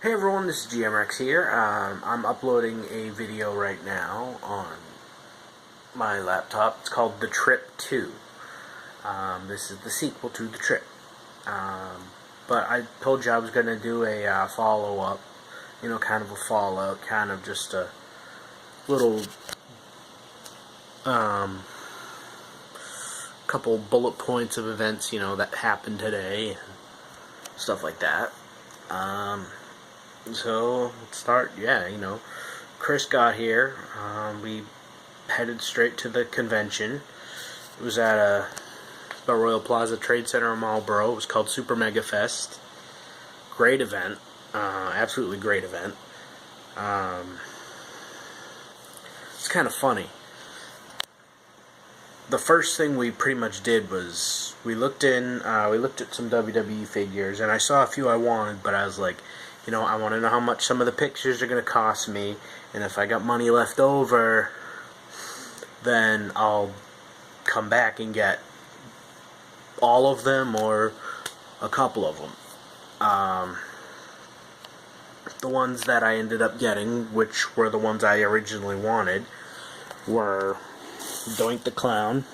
Hey everyone, this is GMRX here. I'm uploading a video right now on my laptop. It's called The Trip 2. This is the sequel to The Trip. But I told you I was going to do a follow-up, kind of a fallout, kind of just a little couple bullet points of events, that happened today and stuff like that. So, let's start. Chris got here. We headed straight to the convention. It was at the Royal Plaza Trade Center in Marlboro. It was called Super Mega Fest. Great event. Absolutely great event. It's kind of funny. The first thing we pretty much did was we looked at some WWE figures, and I saw a few I wanted, but I was like, I want to know how much some of the pictures are going to cost me, and if I got money left over, then I'll come back and get all of them or a couple of them. The ones that I ended up getting, which were the ones I originally wanted, were Doink the Clown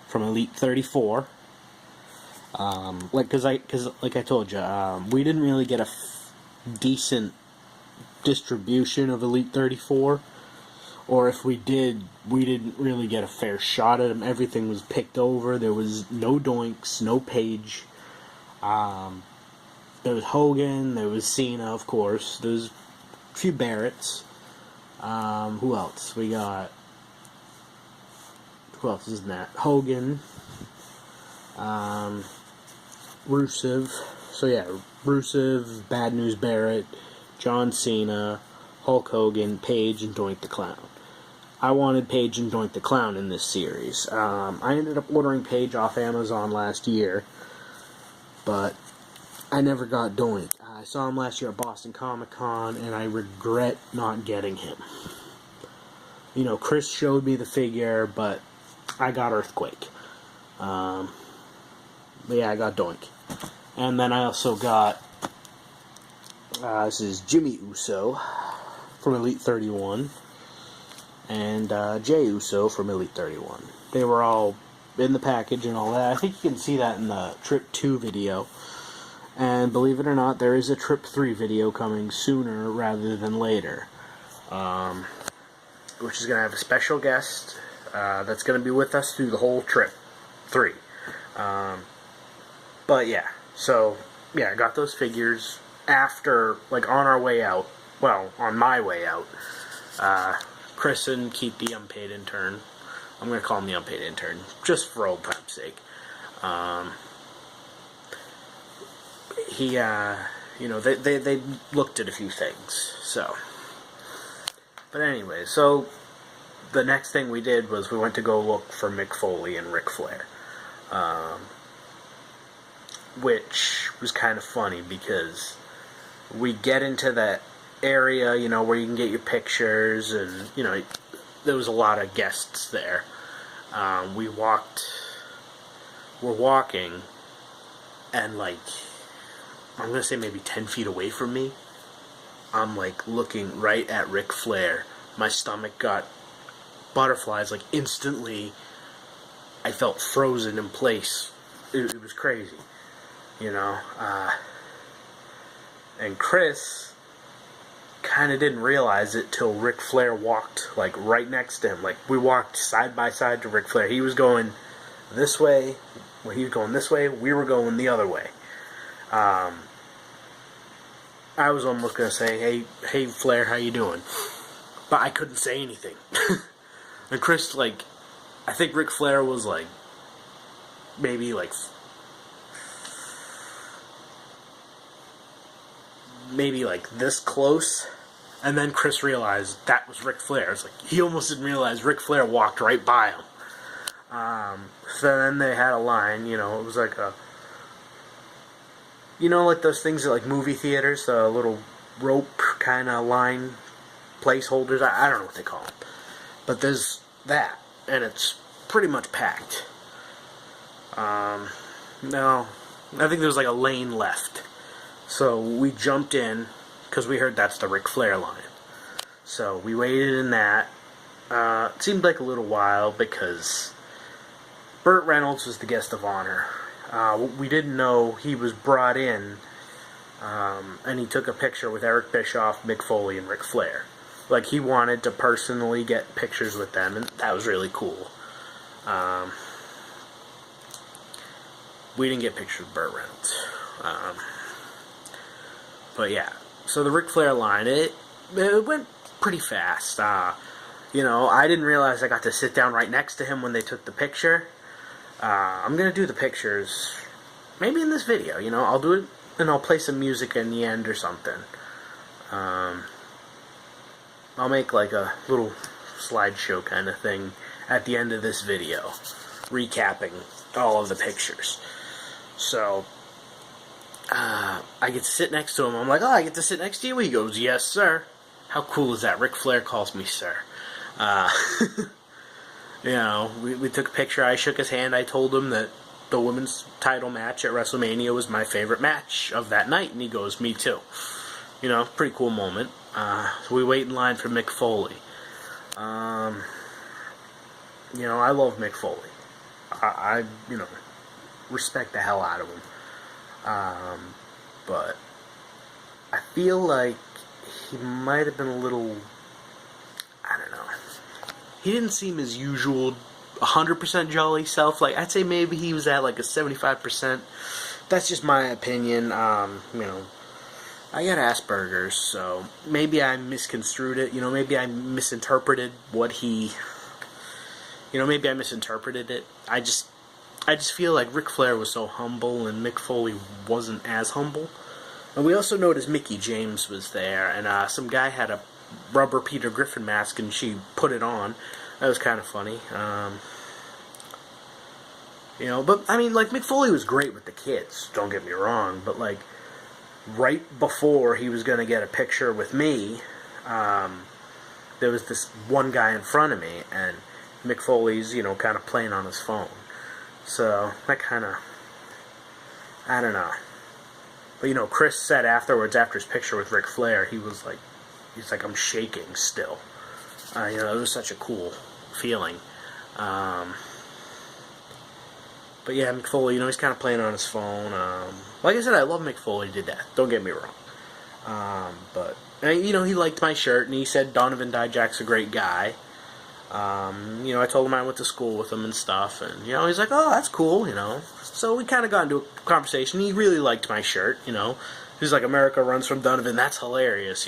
from Elite 34. Like I told you, we didn't really get a decent distribution of Elite 34, or if we did, we didn't really get a fair shot at them. Everything was picked over. There was no Doinks, no Page. There was Hogan, there was Cena, of course. There was a few Barretts. Who else? Who else is in that? Hogan. Rusev. So yeah, Rusev, Bad News Barrett, John Cena, Hulk Hogan, Page, and Doink the Clown. I wanted Page and Doink the Clown in this series. I ended up ordering Page off Amazon last year, but I never got Doink. I saw him last year at Boston Comic Con, and I regret not getting him. Chris showed me the figure, but I got Earthquake. But yeah, I got Doink. And then I also got, this is Jimmy Uso from Elite 31, and Jay Uso from Elite 31. They were all in the package and all that. I think you can see that in the Trip 2 video. And believe it or not, there is a Trip 3 video coming sooner rather than later, which is going to have a special guest that's going to be with us through the whole Trip 3. But yeah, so yeah, I got those figures after, on our way out, on my way out. Chris and Keith, the unpaid intern, I'm going to call him the unpaid intern, just for old time's sake. They looked at a few things, so. But anyway, so the next thing we did was we went to go look for Mick Foley and Ric Flair. Which was kind of funny because we get into that area, where you can get your pictures, and, there was a lot of guests there. We're walking, and, I'm going to say maybe 10 feet away from me, I'm, looking right at Ric Flair. My stomach got butterflies, instantly. I felt frozen in place. It was crazy. And Chris kind of didn't realize it till Ric Flair walked, right next to him. We walked side by side to Ric Flair. He was going this way. When he was going this way, we were going the other way. I was almost going to say, hey, Flair, how you doing? But I couldn't say anything. And Chris, I think Ric Flair was, maybe this close, and then Chris realized that was Ric Flair. It's he almost didn't realize Ric Flair walked right by him. So then they had a line, it was those things at movie theaters, the little rope kind of line placeholders, I don't know what they call them. But there's that, and it's pretty much packed. No, I think there was a lane left. So we jumped in because we heard that's the Ric Flair line. So we waited in that. It seemed like a little while because Burt Reynolds was the guest of honor. We didn't know he was brought in, and he took a picture with Eric Bischoff, Mick Foley, and Ric Flair. Like, he wanted to personally get pictures with them, and that was really cool. We didn't get pictures with Burt Reynolds. But yeah, so the Ric Flair line, it went pretty fast. I didn't realize I got to sit down right next to him when they took the picture. I'm going to do the pictures maybe in this video, I'll do it, and I'll play some music in the end or something. I'll make like a little slideshow kind of thing at the end of this video, recapping all of the pictures. So, I get to sit next to him. I'm like, oh, I get to sit next to you? He goes, yes, sir. How cool is that? Ric Flair calls me sir. We took a picture. I shook his hand. I told him that the women's title match at WrestleMania was my favorite match of that night. And he goes, me too. Pretty cool moment. So we wait in line for Mick Foley. I love Mick Foley. I respect the hell out of him. But I feel like he might have been a little, I don't know. He didn't seem his usual 100% jolly self. Like, I'd say maybe he was at like a 75%. That's just my opinion. I got Asperger's, so maybe I misconstrued it. Maybe I misinterpreted what he, maybe I misinterpreted it. I just feel like Ric Flair was so humble and Mick Foley wasn't as humble. And we also noticed Mickie James was there, and some guy had a rubber Peter Griffin mask, and she put it on. That was kind of funny. But I mean, like, Mick Foley was great with the kids. Don't get me wrong, but like, right before he was gonna get a picture with me, there was this one guy in front of me, and Mick Foley's, kind of playing on his phone. So, that kind of, I don't know. But, Chris said afterwards, after his picture with Ric Flair, he's like, I'm shaking still. It was such a cool feeling. But yeah, Mick Foley, he's kind of playing on his phone. Like I said, I love Mick Foley to death. Don't get me wrong. But, he liked my shirt, and he said Donovan Dijak's a great guy. I told him I went to school with him and stuff, and, he's like, oh, that's cool, So we kind of got into a conversation. He really liked my shirt, He's like, America runs from Donovan. That's hilarious,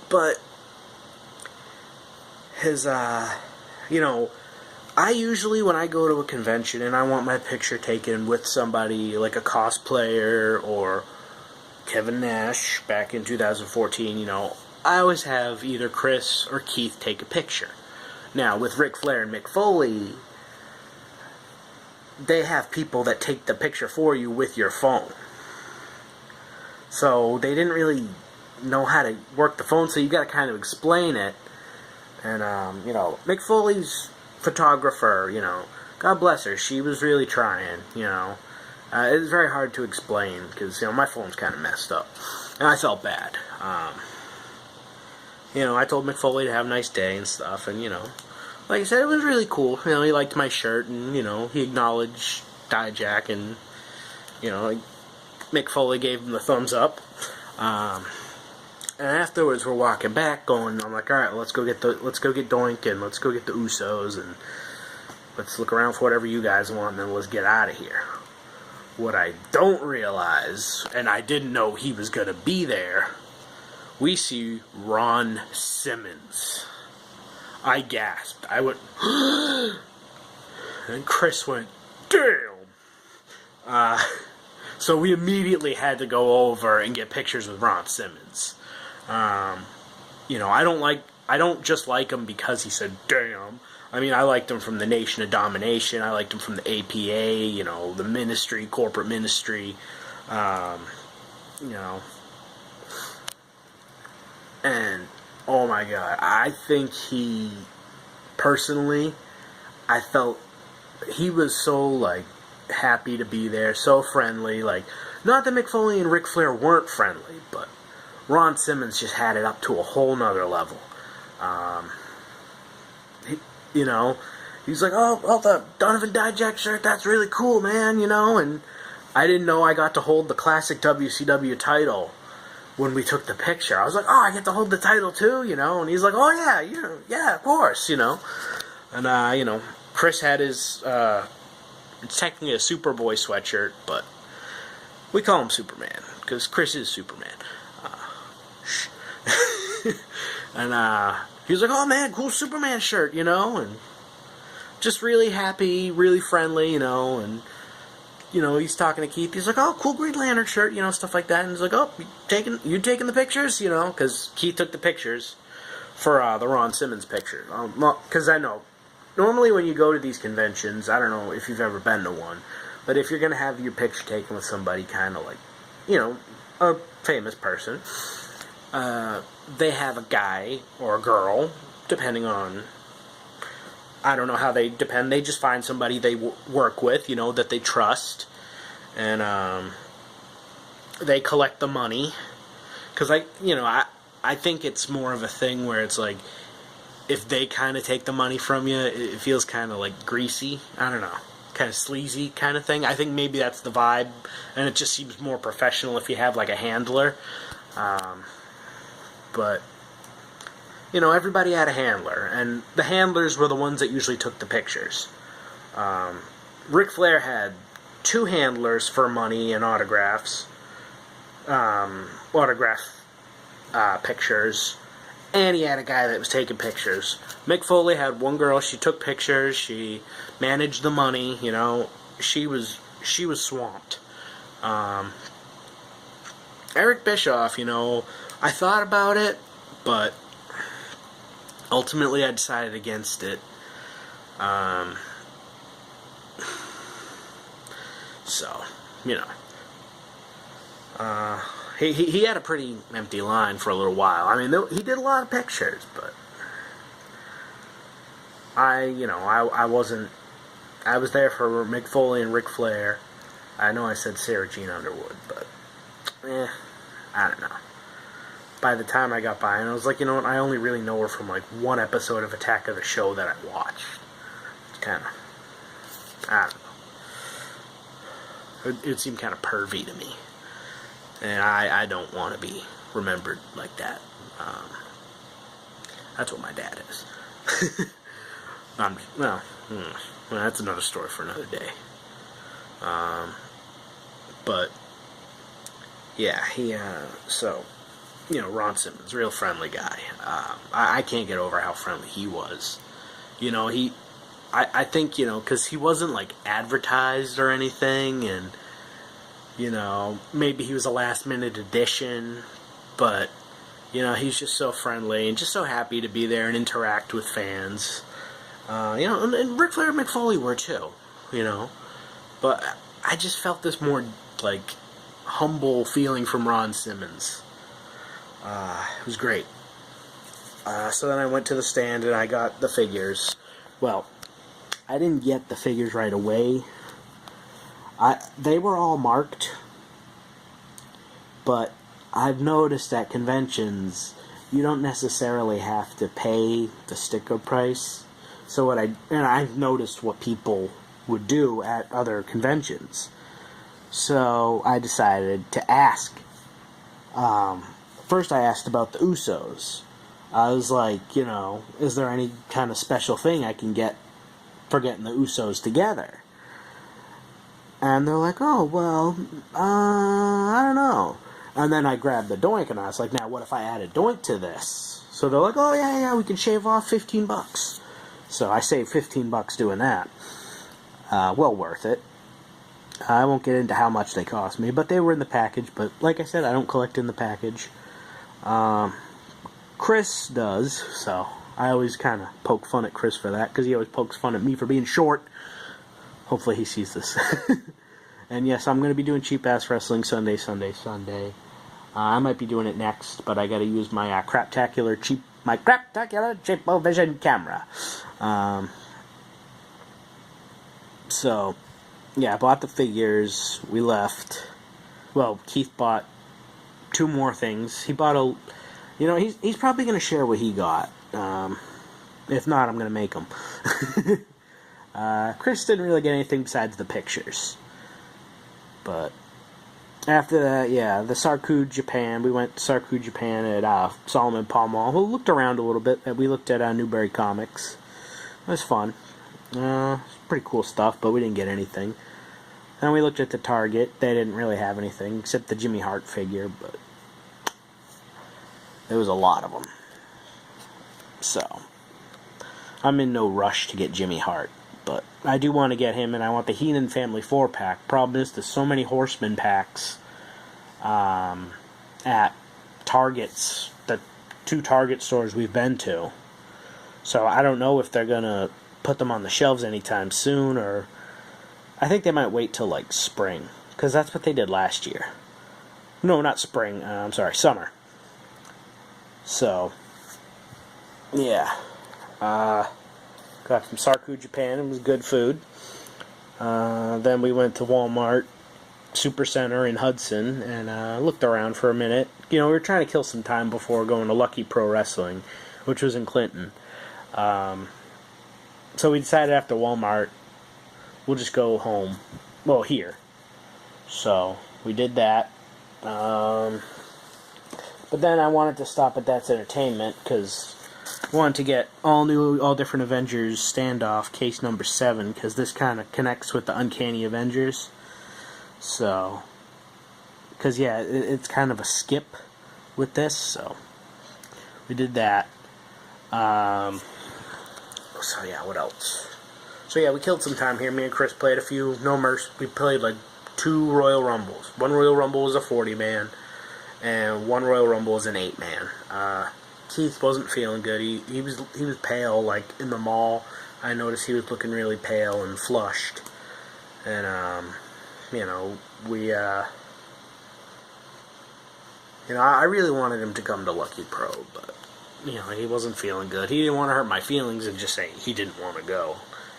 But his, I usually, when I go to a convention and I want my picture taken with somebody, like a cosplayer or Kevin Nash back in 2014, I always have either Chris or Keith take a picture. Now, with Ric Flair and Mick Foley, they have people that take the picture for you with your phone. So, they didn't really know how to work the phone, so you gotta kind of explain it. And, Mick Foley's photographer, God bless her, she was really trying, it was very hard to explain, because, my phone's kind of messed up. And I felt bad. I told Mick Foley to have a nice day and stuff, and, like I said, it was really cool. He liked my shirt, and, he acknowledged Dijak, and, Mick Foley gave him the thumbs up. And afterwards, we're walking back, I'm like, alright, let's go get Doink, and let's go get the Usos, and let's look around for whatever you guys want, and then let's get out of here. What I don't realize, and I didn't know he was going to be there, we see Ron Simmons. I gasped. I went, and Chris went, damn! So we immediately had to go over and get pictures with Ron Simmons. I don't just like him because he said, damn. I mean, I liked him from the Nation of Domination. I liked him from the APA, the ministry, corporate ministry, And, oh my god, I think personally, I felt he was so, happy to be there, so friendly. Like, not that Mick Foley and Ric Flair weren't friendly, but Ron Simmons just had it up to a whole nother level. You know, he's like, oh, the Donovan Dijak shirt, that's really cool, man, you know, and I didn't know I got to hold the classic WCW title when we took the picture. I was like, oh, I get to hold the title too, you know, and he's like, oh, yeah, of course, you know, and, you know, Chris had his, it's technically a Superboy sweatshirt, but we call him Superman, because Chris is Superman. And, he was like, oh, man, cool Superman shirt, you know, and just really happy, really friendly, you know, and, you know, he's talking to Keith. He's like, oh, cool Green Lantern shirt, you know, stuff like that. And he's like, oh, you taking the pictures, you know, because Keith took the pictures for the Ron Simmons picture. Because I know, normally when you go to these conventions, I don't know if you've ever been to one, but if you're going to have your picture taken with somebody kind of like, you know, a famous person, they have a guy or a girl, depending on, I don't know how they depend. They just find somebody they work with, you know, that they trust, and they collect the money. Because I think it's more of a thing where it's like, if they kind of take the money from you, it feels kind of like greasy. I don't know, kind of sleazy kind of thing. I think maybe that's the vibe, and it just seems more professional if you have like a handler. But, you know, everybody had a handler, and the handlers were the ones that usually took the pictures. Ric Flair had 2 handlers for money and autographs, pictures, and he had a guy that was taking pictures. Mick Foley had 1 girl. She took pictures. She managed the money. You know, she was swamped. Eric Bischoff, you know, I thought about it, but ultimately I decided against it. So, you know, he had a pretty empty line for a little while. I mean, he did a lot of pictures, but I was there for Mick Foley and Ric Flair. I know I said Sarah Jean Underwood, but I don't know. By the time I got by, and I was like, you know what, I only really know her from like 1 episode of Attack of the Show that I watched. It's kind of, I don't know. It seemed kind of pervy to me. And I don't want to be remembered like that. That's what my dad is. Well, that's another story for another day. But, yeah, so, you know, Ron Simmons, real friendly guy. I can't get over how friendly he was. You know, I think, you know, because he wasn't, like, advertised or anything, and, you know, maybe he was a last-minute addition, but, you know, he's just so friendly and just so happy to be there and interact with fans. You know, and Ric Flair and Mick Foley were, too, you know. But I just felt this more, like, humble feeling from Ron Simmons. It was great. So then I went to the stand and I got the figures. Well, I didn't get the figures right away. They were all marked, but I've noticed at conventions you don't necessarily have to pay the sticker price. So I've noticed what people would do at other conventions. So I decided to ask. First I asked about the Usos. I was like, you know, is there any kind of special thing I can get for getting the Usos together? And they're like, oh, well, I don't know. And then I grabbed the Doink and I was like, now what if I add a Doink to this? So they're like, oh, yeah, we can shave off $15. So I saved $15 doing that. Well worth it. I won't get into how much they cost me, but they were in the package. But like I said, I don't collect in the package. Chris does, so I always kind of poke fun at Chris for that, because he always pokes fun at me for being short. Hopefully he sees this. And yes, I'm going to be doing Cheap Ass Wrestling Sunday. I might be doing it next, but I got to use my craptacular cheap vision camera. So, yeah, I bought the figures. We left. Well, Keith bought 2 more things. He bought a... You know, he's probably going to share what he got. If not, I'm going to make him. Chris didn't really get anything besides the pictures. But after that, yeah, the Sarku Japan. We went to Sarku Japan at Solomon Pall Mall. We looked around a little bit. We looked at Newberry Comics. It was fun. Pretty cool stuff, but we didn't get anything. Then we looked at the Target. They didn't really have anything except the Jimmy Hart figure, but there was a lot of them. So I'm in no rush to get Jimmy Hart, but I do want to get him, and I want the Heenan Family 4-pack. Problem is, there's so many Horseman packs at Targets, the 2 Target stores we've been to. So I don't know if they're going to put them on the shelves anytime soon, or I think they might wait till like spring, because that's what they did last year. No, not spring, I'm sorry, summer. So, yeah. Got some Sarku Japan. It was good food. Then we went to Walmart Supercenter in Hudson and looked around for a minute. You know, we were trying to kill some time before going to Lucky Pro Wrestling, which was in Clinton. So we decided after Walmart, we'll just go home. Well, here. So we did that. But then I wanted to stop at That's Entertainment because I wanted to get all different Avengers Standoff case number 7, because this kind of connects with the Uncanny Avengers. So, because yeah, it's kind of a skip with this, so we did that. So yeah, what else? So yeah, we killed some time here. Me and Chris played a few No Mercy. We played like 2 Royal Rumbles. One Royal Rumble was a 40-man, and one Royal Rumble was an 8-man. Keith wasn't feeling good. He was pale, like in the mall. I noticed he was looking really pale and flushed. And you know, I really wanted him to come to Lucky Pro, but you know, he wasn't feeling good. He didn't want to hurt my feelings and just say he didn't want to go.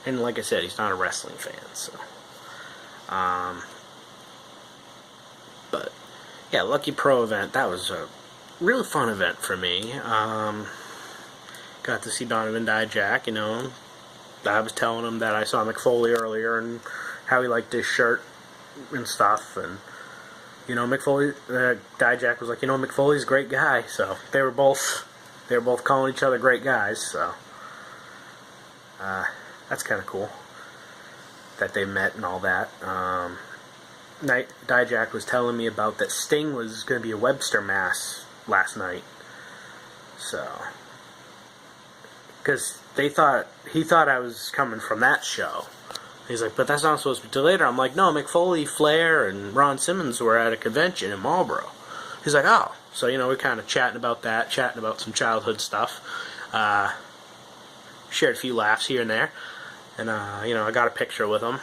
And like I said, he's not a wrestling fan, so but yeah, Lucky Pro event, that was a really fun event for me. Got to see Donovan Dijak, you know. I was telling him that I saw McFoley earlier and how he liked his shirt and stuff, and you know, McFoley, Dijak was like, you know, McFoley's a great guy. So they were both calling each other great guys. So that's kind of cool that they met and all that. Dijak was telling me about that Sting was going to be a Webster Mass last night. So, because he thought I was coming from that show. He's like, but that's not supposed to be till later. I'm like, no, McFoley, Flair, and Ron Simmons were at a convention in Marlboro. He's like, oh. So, you know, we're kind of chatting about that, chatting about some childhood stuff. Shared a few laughs here and there. And, you know, I got a picture with him.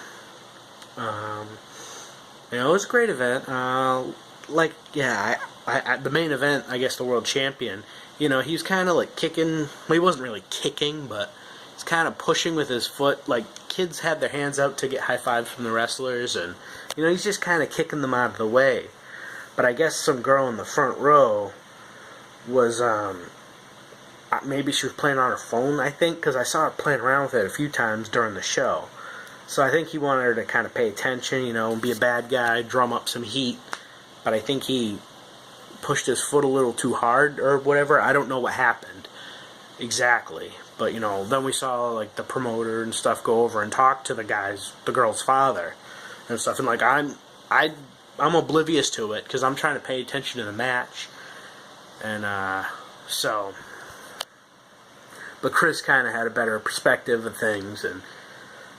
You know, it was a great event. Like, yeah, the main event, I guess the world champion, you know, he was kind of like kicking. Well, he wasn't really kicking, but he's kind of pushing with his foot. Like, kids had their hands out to get high fives from the wrestlers, and, you know, he's just kind of kicking them out of the way. But I guess some girl in the front row was, maybe she was playing on her phone, I think, because I saw her playing around with it a few times during the show. So I think he wanted her to kind of pay attention, you know, be a bad guy, drum up some heat. But I think he pushed his foot a little too hard or whatever. I don't know what happened exactly. But, you know, then we saw, like, the promoter and stuff go over and talk to the girl's father and stuff. And, like, I'm oblivious to it because I'm trying to pay attention to the match. And, so. But Chris kind of had a better perspective of things, and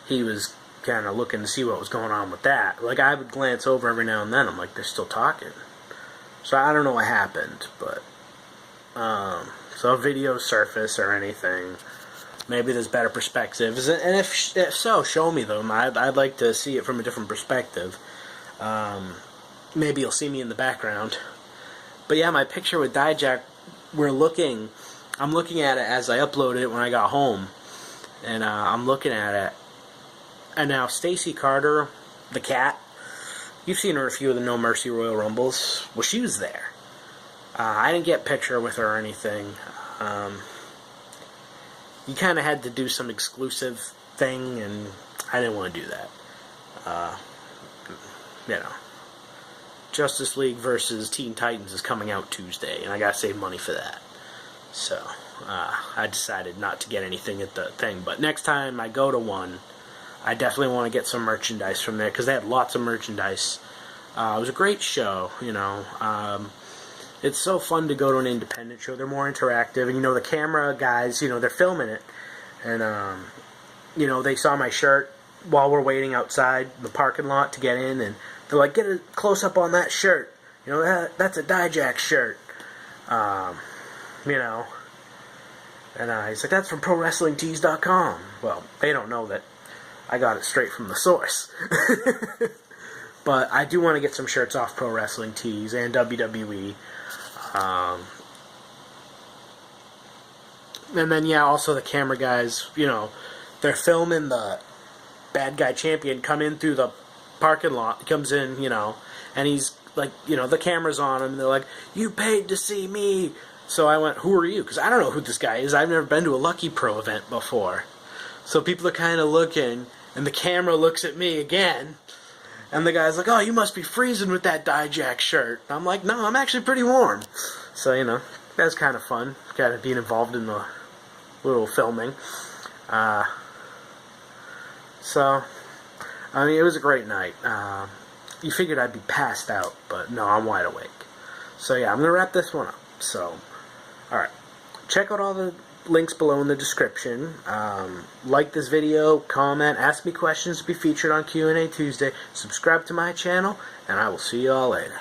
he was kind of looking to see what was going on with that. Like, I would glance over every now and then. I'm like, they're still talking. So I don't know what happened, but so videos surface or anything. Maybe there's better perspectives, and if so, show me them. I'd like to see it from a different perspective. Maybe you'll see me in the background. But yeah, my picture with Dijak, I'm looking at it as I uploaded it when I got home, and I'm looking at it. And now Stacy Carter, the cat. You've seen her a few of the No Mercy Royal Rumbles. Well, she was there. I didn't get a picture with her or anything. You kind of had to do some exclusive thing, and I didn't want to do that. You know, Justice League versus Teen Titans is coming out Tuesday, and I gotta save money for that. So, I decided not to get anything at the thing. But next time I go to one, I definitely want to get some merchandise from there, because they had lots of merchandise. It was a great show, you know. It's so fun to go to an independent show. They're more interactive, and, you know, the camera guys, you know, they're filming it. And, you know, they saw my shirt while we're waiting outside the parking lot to get in, and they're like, get a close-up on that shirt. You know, that's a Dijak shirt. You know. And he's like, that's from ProWrestlingTees.com. Well, they don't know that I got it straight from the source. But I do want to get some shirts off Pro Wrestling Tees and WWE. And then, yeah, also the camera guys, you know, they're filming the bad guy champion come in through the parking lot. He comes in, you know, and he's like, you know, the camera's on him, and they're like, you paid to see me. So I went, who are you? Because I don't know who this guy is. I've never been to a Lucky Pro event before. So people are kind of looking, and the camera looks at me again, and the guy's like, oh, you must be freezing with that Dijak shirt. I'm like, no, I'm actually pretty warm. So, you know, that's kind of fun, kind of being involved in the little filming. So, I mean, it was a great night. You figured I'd be passed out, but no, I'm wide awake. So, yeah, I'm going to wrap this one up. So, alright. Check out all the links below in the description. Like this video, comment, ask me questions to be featured on Q&A Tuesday. Subscribe to my channel, and I will see you all later.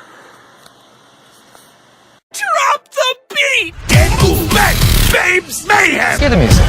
Drop the beat and move back, babes mayhem. Hear the music.